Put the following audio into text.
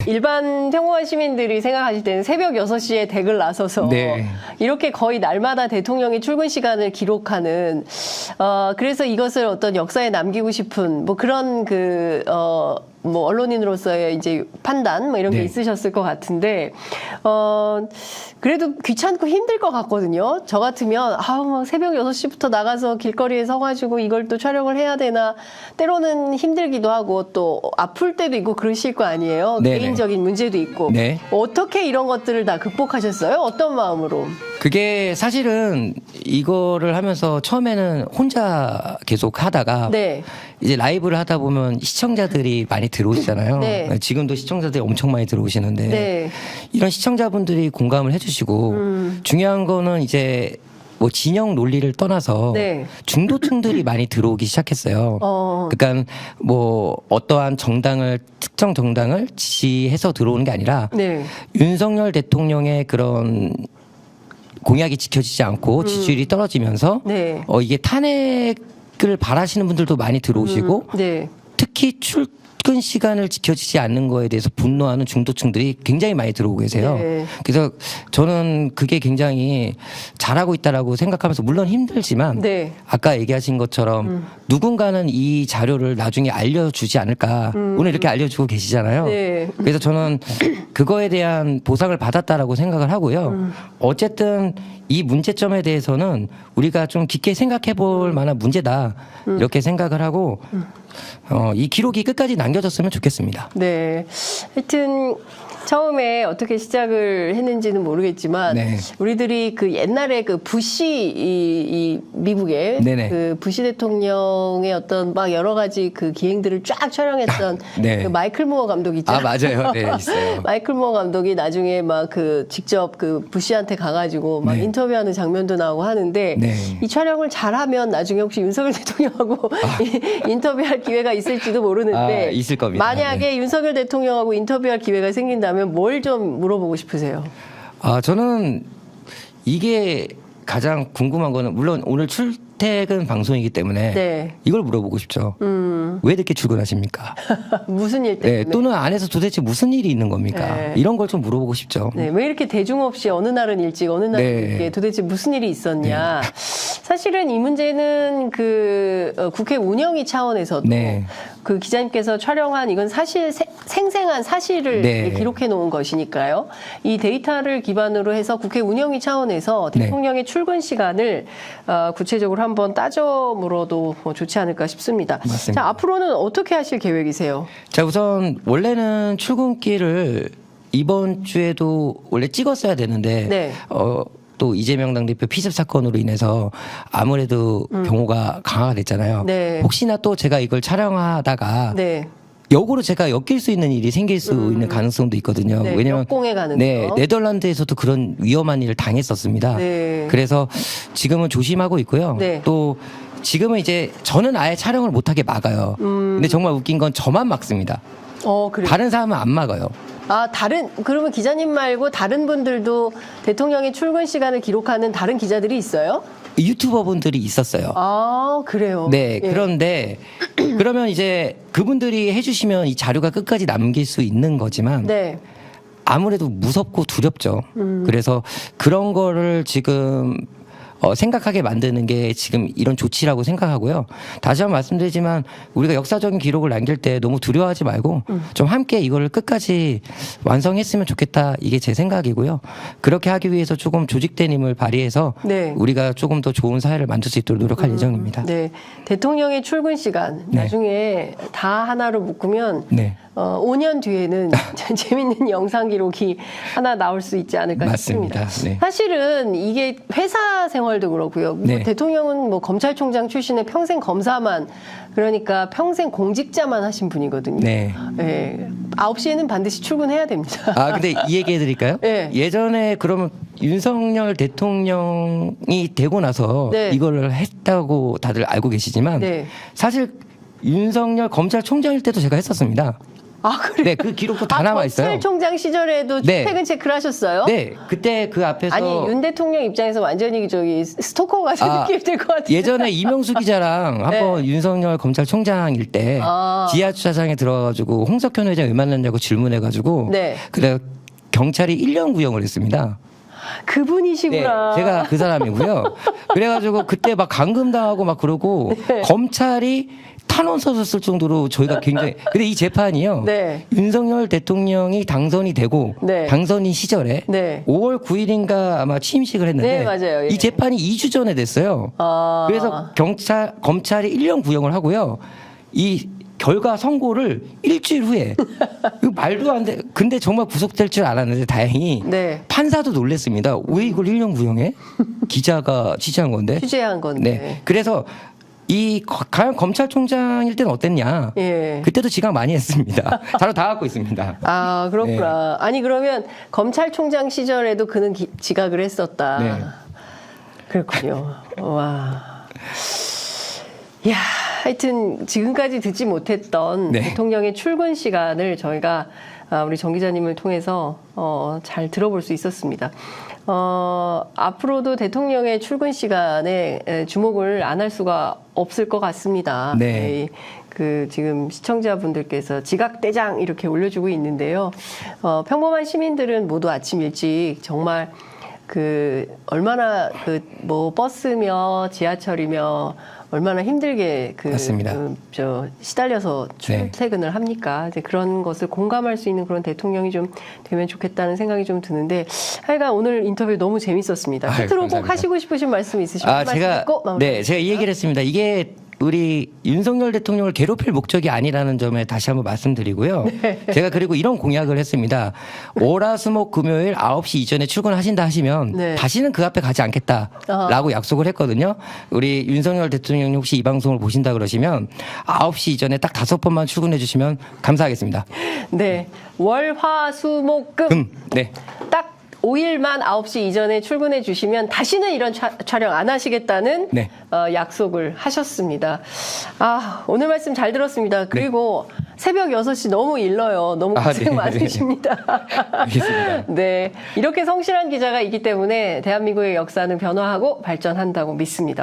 일반 평범한 시민들이 생각하실 때는 새벽 6시에 댁을 나서서 네. 이렇게 거의 날마다 대통령이 출근 시간을 기록하는 그래서 이것을 어떤 역사에 남기고 싶은 뭐 그런 뭐 언론인으로서의 이제 판단 뭐 이런 게 네. 있으셨을 것 같은데 그래도 귀찮고 힘들 것 같거든요. 저 같으면 막 새벽 6시부터 나가서 길거리에 서가지고 이걸 또 촬영을 해야 되나 때로는 힘들기도 하고 또 아플 때도 있고 그러실 거 아니에요. 네네. 개인적인 문제도 있고 네. 어떻게 이런 것들을 다 극복하셨어요? 어떤 마음으로? 그게 사실은 이거를 하면서 처음에는 혼자 계속 하다가 네. 이제 라이브를 하다 보면 시청자들이 많이 들어오시잖아요. 네. 지금도 시청자들이 엄청 많이 들어오시는데 네. 이런 시청자분들이 공감을 해주시고 중요한 거는 이제 뭐 진영 논리를 떠나서 네. 중도층들이 많이 들어오기 시작했어요. 그러니까 뭐 어떠한 특정 정당을 지지해서 들어오는 게 아니라 네. 윤석열 대통령의 그런 공약이 지켜지지 않고 지지율이 떨어지면서 네. 이게 탄핵을 바라시는 분들도 많이 들어오시고 네. 특히 출근 시간을 지켜지지 않는 거에 대해서 분노하는 중도층들이 굉장히 많이 들어오고 계세요. 네. 그래서 저는 그게 굉장히 잘하고 있다라고 생각하면서 물론 힘들지만 네. 아까 얘기하신 것처럼 누군가는 이 자료를 나중에 알려주지 않을까. 오늘 이렇게 알려주고 계시잖아요. 네. 그래서 저는 그거에 대한 보상을 받았다라고 생각을 하고요. 어쨌든 이 문제점에 대해서는 우리가 좀 깊게 생각해 볼 만한 문제다. 이렇게 생각을 하고 이 기록이 끝까지 남겨졌으면 좋겠습니다. 네. 하여튼 처음에 어떻게 시작을 했는지는 모르겠지만 네. 우리들이 그 옛날에 그 부시 이 미국의 네네. 그 부시 대통령의 어떤 막 여러 가지 그 기행들을 쫙 촬영했던 네. 그 마이클 무어 감독 있잖아요. 맞아요. 네, 있어요. 마이클 무어 감독이 나중에 막 그 직접 그 부시한테 가가지고 막 네. 인터뷰하는 장면도 나오고 하는데 네. 이 촬영을 잘하면 나중에 혹시 윤석열 대통령하고 인터뷰할 기회가 있을지도 모르는데 있을 겁니다. 만약에 윤석열 대통령하고 인터뷰할 기회가 생긴다면 뭘 좀 물어보고 싶으세요? 저는 이게 가장 궁금한 거는 물론 오늘 출퇴근 방송이기 때문에 네. 이걸 물어보고 싶죠. 왜 늦게 출근하십니까? 무슨 일 때문에? 네, 또는 안에서 도대체 무슨 일이 있는 겁니까? 네. 이런 걸 좀 물어보고 싶죠. 네, 왜 이렇게 대중 없이 어느 날은 일찍 어느 날은 네. 늦게 도대체 무슨 일이 있었냐. 사실은 이 문제는 그 국회 운영위 차원에서도 네. 그 기자님께서 촬영한 이건 사실 생생한 사실을 네. 기록해 놓은 것이니까요. 이 데이터를 기반으로 해서 국회 운영위 차원에서 네. 대통령의 출근 시간을 구체적으로 한번 따져 물어도 좋지 않을까 싶습니다. 맞습니다. 자, 앞으로는 어떻게 하실 계획이세요? 자, 우선 원래는 출근길을 이번 주에도 원래 찍었어야 되는데 네. 또 이재명 당대표 피습 사건으로 인해서 아무래도 경호가 강화가 됐잖아요. 네. 혹시나 또 제가 이걸 촬영하다가 네. 역으로 제가 엮일 수 있는 일이 생길 수 있는 가능성도 있거든요. 네, 왜냐면 역공에 가는 네, 거. 네덜란드에서도 그런 위험한 일을 당했었습니다. 네. 그래서 지금은 조심하고 있고요. 네. 또 지금은 이제 저는 아예 촬영을 못하게 막아요. 근데 정말 웃긴 건 저만 막습니다. 그래요? 다른 사람은 안 막아요. 그러면 기자님 말고 다른 분들도 대통령의 출근 시간을 기록하는 다른 기자들이 있어요? 유튜버 분들이 있었어요. 그래요? 네, 예. 그런데 그러면 이제 그분들이 해주시면 이 자료가 끝까지 남길 수 있는 거지만 네. 아무래도 무섭고 두렵죠. 그래서 그런 거를 지금 생각하게 만드는 게 지금 이런 조치라고 생각하고요. 다시 한번 말씀드리지만 우리가 역사적인 기록을 남길 때 너무 두려워하지 말고 좀 함께 이거를 끝까지 완성했으면 좋겠다. 이게 제 생각이고요. 그렇게 하기 위해서 조금 조직된 힘을 발휘해서 네. 우리가 조금 더 좋은 사회를 만들 수 있도록 노력할 예정입니다. 네. 대통령의 출근 시간 네. 나중에 다 하나로 묶으면 네. 5년 뒤에는 재밌는 영상 기록이 하나 나올 수 있지 않을까 맞습니다. 싶습니다. 네. 사실은 이게 회사 생활도 그렇고요. 네. 대통령은 뭐 검찰총장 출신의 평생 검사만 그러니까 평생 공직자만 하신 분이거든요. 네. 네. 9시에는 반드시 출근해야 됩니다. 근데 이 얘기 해드릴까요? 네. 예전에 그러면 윤석열 대통령이 되고 나서 네. 이걸 했다고 다들 알고 계시지만 네. 사실 윤석열 검찰총장일 때도 제가 했었습니다. 아, 그래요? 네, 그 기록도 다 남아 있어요. 검찰총장 시절에도 네. 퇴근 체크를 하셨어요? 네, 그때 그 앞에서 아니, 윤 대통령 입장에서 완전히 저기 스토커 같은 느낌이 들 것 같아요. 예전에 이명수 기자랑 한번 윤석열 검찰총장일 때 지하 주차장에 들어가가지고 홍석현 회장 왜 만났냐고 질문해가지고 네. 그래 경찰이 1년 구형을 했습니다. 네, 그분이시구나. 제가 그 사람이고요. 그래가지고 그때 막 감금당하고 막 그러고 네. 검찰이 탄원 써서 쓸 정도로 저희가 굉장히 근데 이 재판이요. 네. 윤석열 대통령이 당선이 되고 네. 당선인 시절에 네. 5월 9일인가 아마 취임식을 했는데 네, 맞아요. 예. 이 재판이 2주 전에 됐어요. 아. 그래서 검찰이 1년 구형을 하고요. 이 결과 선고를 일주일 후에 이거 말도 안 돼. 근데 정말 구속될 줄 알았는데 다행히 네. 판사도 놀랬습니다. 왜 이걸 1년 구형해? 기자가 취재한 건데. 취재한 건데. 네. 그래서 이 과연 검찰총장일 때는 어땠냐? 예. 그때도 지각 많이 했습니다. 자료 다 갖고 있습니다. 아, 그렇구나. 아니, 그러면 검찰총장 시절에도 그는 지각을 했었다. 네. 그렇군요. 와. 야, 하여튼 지금까지 듣지 못했던 네. 대통령의 출근 시간을 저희가 우리 정 기자님을 통해서 잘 들어볼 수 있었습니다. 앞으로도 대통령의 출근 시간에 주목을 안 할 수가 없을 것 같습니다. 네. 그 지금 시청자분들께서 지각대장 이렇게 올려주고 있는데요. 평범한 시민들은 모두 아침 일찍 정말 그 얼마나 그 뭐 버스며 지하철이며 얼마나 힘들게 맞습니다. 시달려서 출퇴근을 합니까? 이제 그런 것을 공감할 수 있는 그런 대통령이 좀 되면 좋겠다는 생각이 좀 드는데 하여간 오늘 인터뷰 너무 재밌었습니다. 끝으로 꼭 감사합니다. 하시고 싶으신 말씀 있으시면 제가 네, 제가 이 얘기를 했습니다. 이게 우리 윤석열 대통령을 괴롭힐 목적이 아니라는 점에 다시 한번 말씀드리고요. 제가 그리고 이런 공약을 했습니다. 월화수목 금요일 9시 이전에 출근하신다 하시면 네. 다시는 그 앞에 가지 않겠다라고 약속을 했거든요. 우리 윤석열 대통령이 혹시 이 방송을 보신다 그러시면 9시 이전에 딱 5번만 출근해 주시면 감사하겠습니다. 네. 월, 화, 수, 목, 금. 네. 딱 5일만 9시 이전에 출근해 주시면 다시는 이런 촬영 안 하시겠다는 네. 약속을 하셨습니다. 아, 오늘 말씀 잘 들었습니다. 그리고 새벽 6시 너무 일러요. 너무 고생 네. 많으십니다. 알겠습니다. 네. 이렇게 성실한 기자가 있기 때문에 대한민국의 역사는 변화하고 발전한다고 믿습니다.